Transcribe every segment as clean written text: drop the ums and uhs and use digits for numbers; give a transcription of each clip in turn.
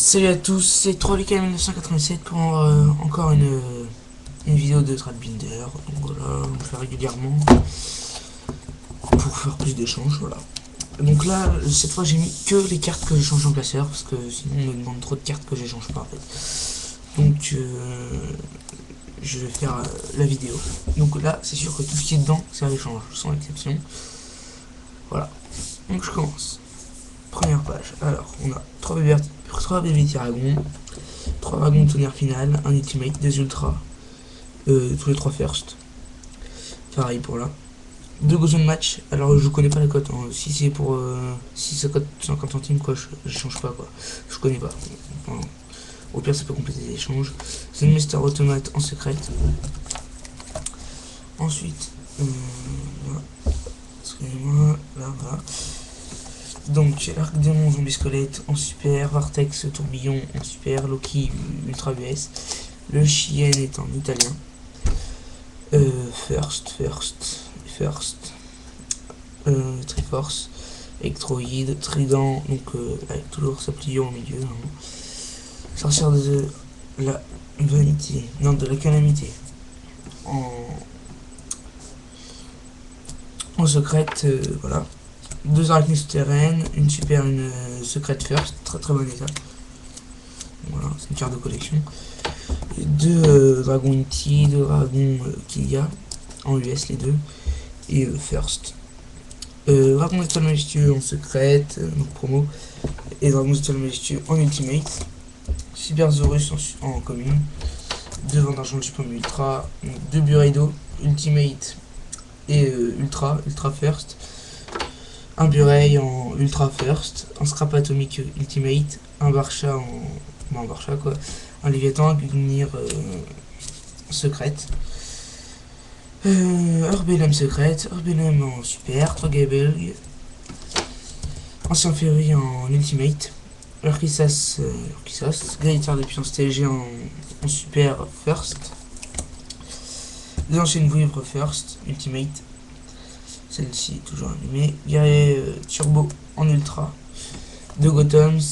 Salut à tous, c'est 3VK1987 pour encore une vidéo de Threadbinder. Donc voilà, on le fait régulièrement pour faire plus d'échanges. Voilà. Donc là, cette fois, j'ai mis que les cartes que j'échange en classeur parce que sinon, on me demande trop de cartes que j'échange pas en fait. Donc, je vais faire la vidéo. Donc là, c'est sûr que tout ce qui est dedans, c'est à l'échange, sans exception. Voilà. Donc je commence. Première page. Alors, on a 3 bébés Tiragon, 3 dragons de tonnerre final, un ultimate, 2 ultras, tous les 3 first. Pareil pour là. 2 Gozon match. Alors, je connais pas la cote. Hein. Si c'est pour. Si ça cote 50 centimes, quoi, je change pas, quoi. Je connais pas. Enfin, au pire, ça peut compléter les échanges. C'est une Master Automate en secrète. Ensuite, voilà. Excusez-moi, là, voilà. Donc, Arc Démon Zombie Squelette en super, Vartex Tourbillon en super, Loki Ultra US, le Chien est en italien, First, Triforce, Electroïde, Trident, donc avec toujours sa pliure au milieu, hein. Sorcière de la vanité, non de la calamité, en secrète, voilà. 2 arachnées souterraines, une super, une secrète first, très très bon état. Voilà, c'est une carte de collection. 2 dragons Inti, 2 dragons Kilia, en US les deux, et first. Dragon étoile majestueux en secrète, donc promo, et dragon étoile majestueux en ultimate. Super Zorus en commune, 2 vents d'argent de Supreme Ultra, 2 Bureido, ultimate et ultra first. Un Bureil en Ultra First, un Scrap Atomique Ultimate, un Barcha en. Bon, un Barcha quoi. Un Léviathan, Gungnir secrète. Urbellum secrète, Urbellum en super, 3 Gaebelg. Ancien Ferry en Ultimate. Urkisas, Gladiateur de puissance TG en super First. 2 anciennes vouivres First, Ultimate. Celle-ci est toujours allumée. Guerrier Turbo en ultra. 2 Gothams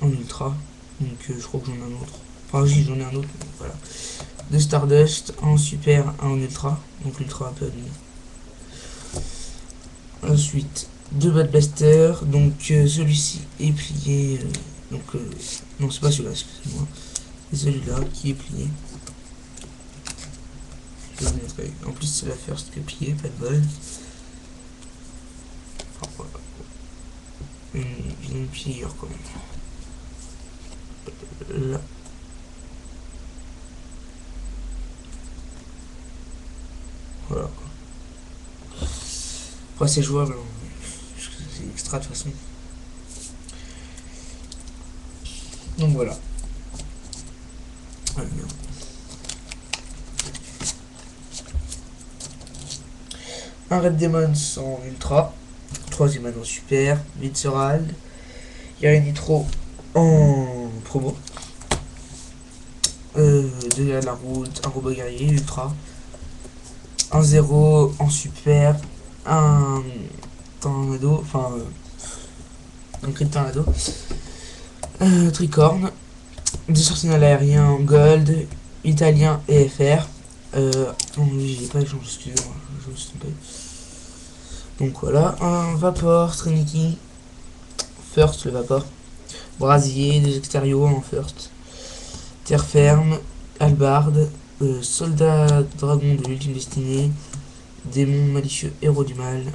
en ultra. Donc je crois que j'en ai un autre. Enfin j'en ai un autre. Voilà. 2 Stardust en super, 1 en ultra. Donc l'ultra un peu allumé. Ensuite 2 Bad Blaster. Donc celui-ci est plié. Non c'est pas celui-là, excusez-moi. C'est celui-là qui est plié. Je vais vous montrer. En plus c'est la first qui est pliée, pas de bol. Une pliure quand même. Là. Voilà. Après c'est jouable, hein. C'est extra de toute façon. Donc voilà. Un Red Demons en ultra. 3ème anneau super. Vitserald. Il y a une Nitro en promo. 2 à la route. Un robot guerrier ultra. Un 0 en super. Un tornado. Enfin. Un crit tornado. Tricorne. 2 sentinelles aériens en gold. Italien et FR. Non, oui, j'ai pas échangé, excusez-moi. Je me suis trompé. Donc voilà, un Vapor, Trinity, First le Vapor, Brasier, des extérieurs en First, Terre Ferme, Albarde, Soldat Dragon de l'ultime destinée, Démon malicieux, Héros du mal.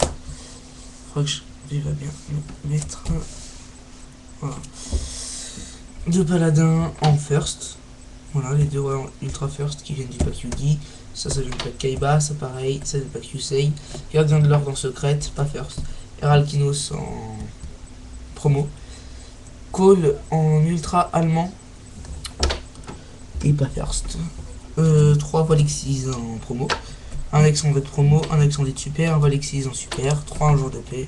Je crois que je vais bien me mettre. Voilà. 2 Paladins en First. Voilà, les 2 Ultra First qui viennent du pack Yugi. Ça vient du pack Kaiba, ça pareil, ça du pack Yusei. Gardien de l'ordre en secrète, pas First. Heralkinos en promo. Cole en ultra allemand. Et pas First. 3 Valexis en promo. Un Alexandre de promo, un Alexandre de super, un Valexis en super, 3 en jour de paix.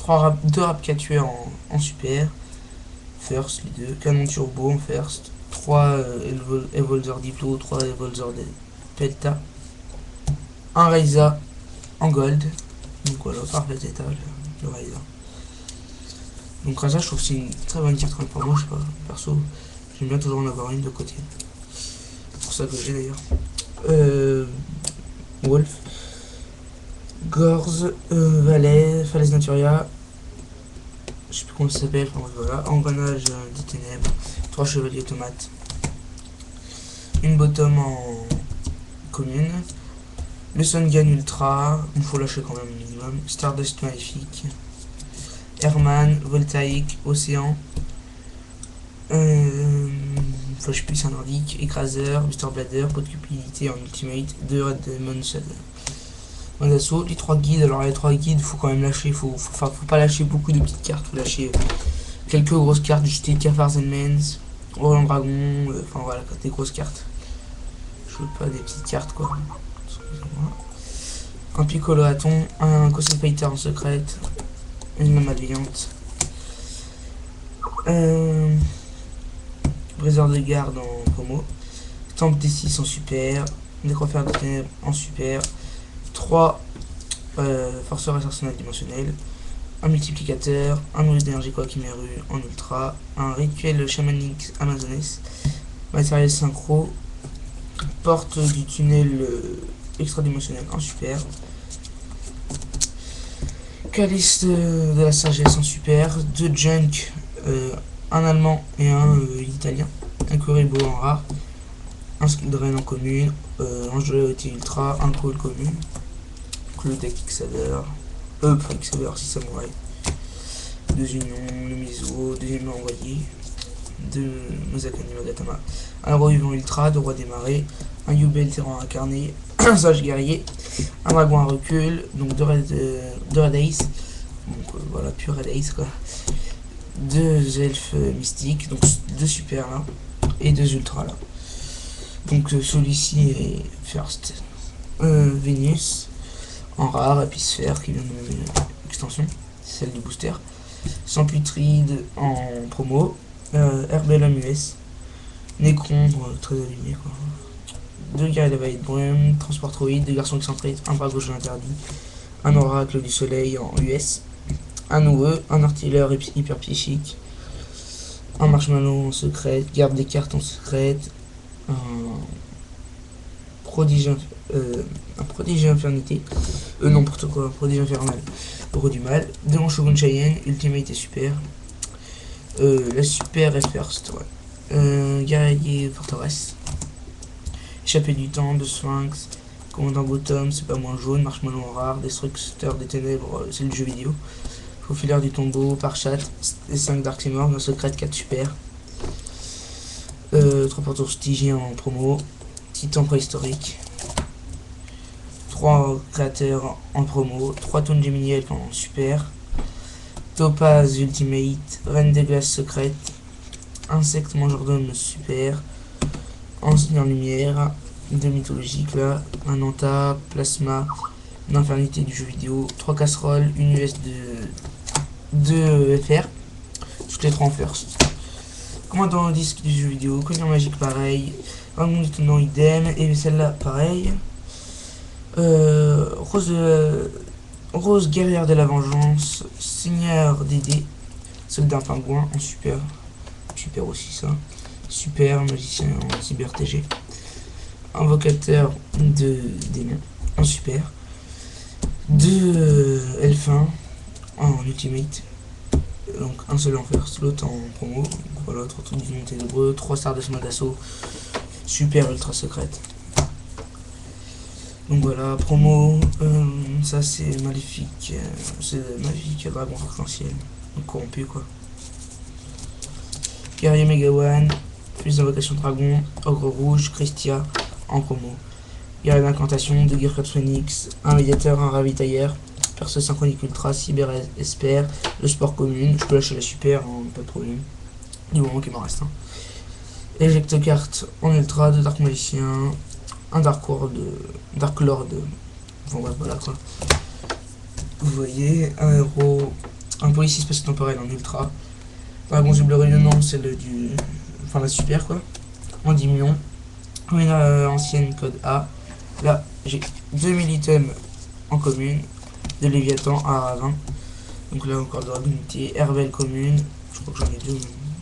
2 Rapka tueurs en super. First, les 2. Canon turbo en first. 3 Evolzer Diplo, 3 Evolzer Delta. Un Raiza en gold. Donc voilà, parfait état le Raiza. Donc Rasa, je trouve que c'est une très bonne carte quand même pour moi, je sais pas, perso, j'aime bien toujours en avoir une de côté. C'est pour ça que j'ai d'ailleurs. Wolf, Gorz, Valet, Falaise Naturia, je sais plus comment ça s'appelle, enfin voilà, Engrenage des Ténèbres, 3 chevaliers automates, une bottom en commune, le Sun Gun Ultra, il faut lâcher quand même un minimum, Stardust Maléfique, Herman, Voltaïque, Océan, enfin je sais plus, c'est un nordique, Écraseur, Mr. Blader, Pot de cupidité en ultimate, 2 Red Demon d'assaut, les 3 guides. Alors les 3 guides, faut quand même lâcher, faut pas lâcher beaucoup de petites cartes, faut lâcher quelques grosses cartes du JT, Cafards and Mens, Roland Dragon, enfin voilà, des grosses cartes. Je veux pas des petites cartes quoi. Un Piccolo à thon, un Cossack Pater en secrète, une main malveillante, Briseur de garde en promo, Temple des 6 en super, Nécrophère de ténèbres en super, 3 forceurs arsenal dimensionnel, un multiplicateur, un nourrice d'énergie Koakimeru en ultra, un rituel chamanique amazonès, matériel synchro, porte du tunnel extra-dimensionnel en super, calice de la sagesse en super, 2 junk, un allemand et un italien, un Kuribo en rare, un Skildren en commune, un Joyauté ultra, un call commune, le deck Xaver, pas Xaver, si samouraï, 2 unions, le miso, 2 unions envoyé, 2 Mozakani Magatama, un héros vivant ultra, 2 rois des marais, un Yubel terran incarné, un sage guerrier, un dragon à recul, donc 2 Red Ace, donc voilà, pure Red Ace quoi, 2 elfes mystiques, donc 2 super là, et 2 ultras là. Donc celui-ci est first. Vénus en rare, épisphère qui vient de une extension, c'est celle du booster. Sans putride en promo, Herbellum US, Necron, très allumé quoi. 2 guerriers de la vallée de brume, transportroïde, 2 garçons excentriques, un bras gauche interdit, un oracle du soleil en US, un OE, un artilleur hyper psychique, un marshmallow en secret, garde des cartes en secret, un prodige infernité, n'importe quoi, prodige infernal, héros du mal, 2 en Shogun Cheyenne, ultimate et super, la super est first, ouais. Guerrier forteresse, échappée du temps, de Sphinx, commandant bottom, c'est pas moins jaune, marshmallow en rare, destructeur des ténèbres, c'est le jeu vidéo, faufileur du tombeau, par chat, et 5 Dark Simor, dans secret 4 super, 3 porteurs stygiens en promo, Titan préhistorique, 3 créateurs en promo, 3 tonnes Gemini Elf en super, Topaz Ultimate, Reine des glaces secrètes, Insecte mangeur d'homme super, Enseigneur lumière, 2 mythologiques là, un Anta, Plasma, une infernité du jeu vidéo, 3 casseroles, une US de FR, toutes les 3 en first. Commandant disque du jeu vidéo, Cogneur magique pareil, un monde étonnant idem, et celle-là pareil. Rose guerrière de la vengeance, Seigneur des dés, soldat pingouin en super, super aussi ça, super magicien en cyber TG, invocateur de démons en super, 2 elfins en ultimate, donc un seul en first, l'autre en promo, donc voilà, 3 trucs d'unité de breu, 3 stars de smart d'assaut, super ultra secrète. Donc voilà, promo, ça c'est maléfique, dragon arc-en-ciel, donc corrompu quoi. Guerrier Megawan, plus d'invocation dragon, ogre rouge, Christia en promo. Guerrier d'incantation, 2 Gearcraft Phoenix, un médiateur, un ravitailleur, perce synchronique ultra, cyber espère, le sport commune, je peux lâcher la super, hein, pas de problème, du moment qu'il m'en reste un. Éjecte carte en ultra, 2 Dark Magicien, un Dark Lord, enfin bref, voilà quoi. Vous voyez, un héros, un policier spatio-temporel en ultra, dragon double rayonnant, celle du, enfin la super quoi, en 10 millions, une ancienne code A, là j'ai 2000 items en commune, de Léviathan à Ravin, Donc là encore Dragon Unité, Herbel commune, je crois que j'en ai deux,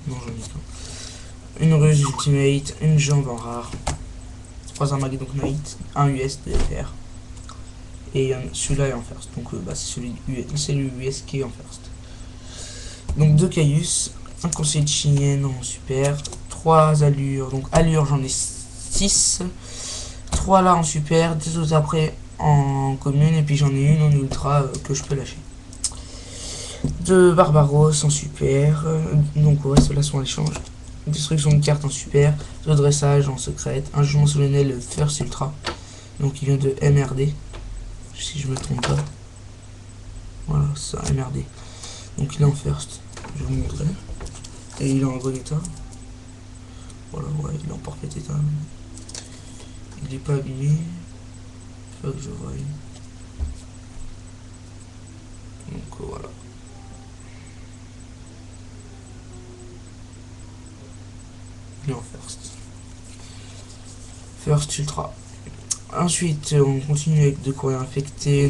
non j'en ai qu'un. Une ruse ultimate, une jambe en rare, 3 Armageddon Knight, un US de FR. Et celui-là est en first, donc c'est le US qui est en first. Donc 2 Caius, un conseiller de Chien en super, 3 allures, donc allure j'en ai 6, 3 là en super, 2 autres après en commune, et puis j'en ai une en ultra que je peux lâcher. 2 Barbaros en super, donc ouais, ceux-là sont à l'échange. Destruction de cartes en super, 2 dressage en secrète, un jugement solennel first ultra, donc il vient de MRD, si je me trompe pas. Voilà, ça, MRD. Donc il est en first, je vous montrerai. Et il est en bon état. Voilà, ouais, il est en parfait état. Il est pas abîmé. Faut que je voie. Donc voilà. Il est en first. First ultra. Ensuite, on continue avec de courrier infecté,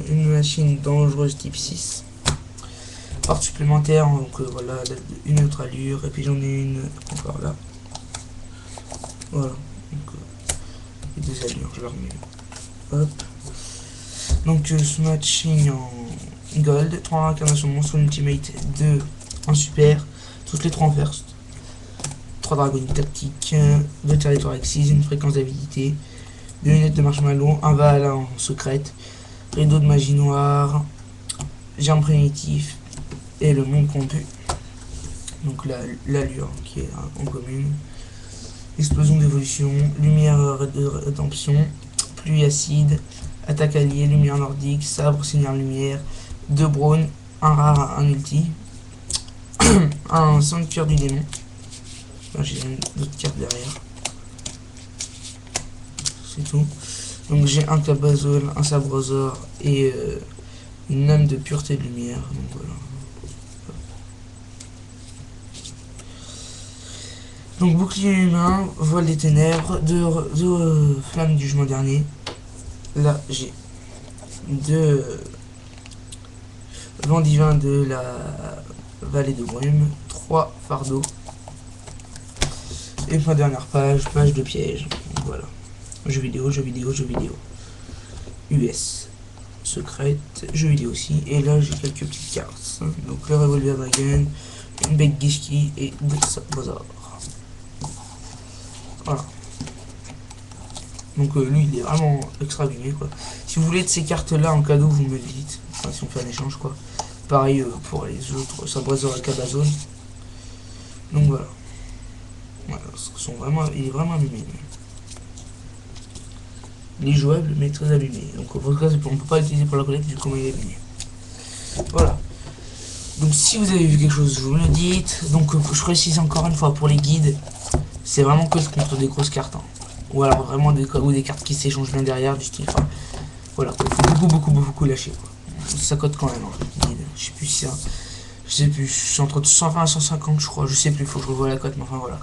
une machine dangereuse type 6. Porte supplémentaire, donc voilà, une autre allure, et puis j'en ai une encore là. Voilà, donc les 2 allures, je leur mets. Hop. Donc Smashing en gold, 3 incarnations de monstre ultimate, 2 en super, toutes les 3 en first. 3 dragons tactiques, 2 territoires excises, une fréquence d'habilité, 2 lunettes de marshmallow, un val en secrète, rideau de magie noire, germe primitif et le monde corrompu. Donc l'allure qui est en commune. Explosion d'évolution, lumière de rédemption, pluie acide, attaque alliée, lumière nordique, sabre, seigneur lumière, 2 brawn, un rare, un ulti, un sanctuaire du démon. J'ai d'autres cartes derrière. C'est tout. Donc j'ai un cabazole, un sabrosor et une âme de pureté de lumière. Donc voilà. Donc bouclier humain, voile des ténèbres, 2 flammes du jugement dernier. Là j'ai 2 vents divins de la vallée de brume, 3 fardeaux. Et ma dernière page, page de piège. Donc voilà. Jeux vidéo, jeux vidéo, jeux vidéo. US. Secrète, jeux vidéo aussi. Et là j'ai quelques petites cartes. Donc le revolver dragon, une bec Gishki et 2 sabrosors. Voilà. Donc lui il est vraiment extra abîmé quoi. Si vous voulez de ces cartes là en cadeau vous me le dites. Enfin si on fait un échange quoi. Pareil pour les autres sabrosors et cabazone. Donc voilà. Voilà, il est vraiment abîmé. Il est jouable mais très abîmé. Donc en tout cas on peut pas l'utiliser pour la collecte du coup il est abîmé. Voilà. Donc si vous avez vu quelque chose vous me le dites. Donc je précise encore une fois pour les guides. C'est vraiment que contre des grosses cartes. Hein. Ou alors vraiment des cartes qui s'échangent bien derrière du style. Enfin, voilà, il faut beaucoup lâcher. Quoi. Ça cote quand même. Hein, je sais plus si ça. Je sais plus. Je suis entre 120 et 150 je crois. Je sais plus, faut que je revoie la cote, mais enfin voilà.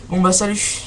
Bon bah salut.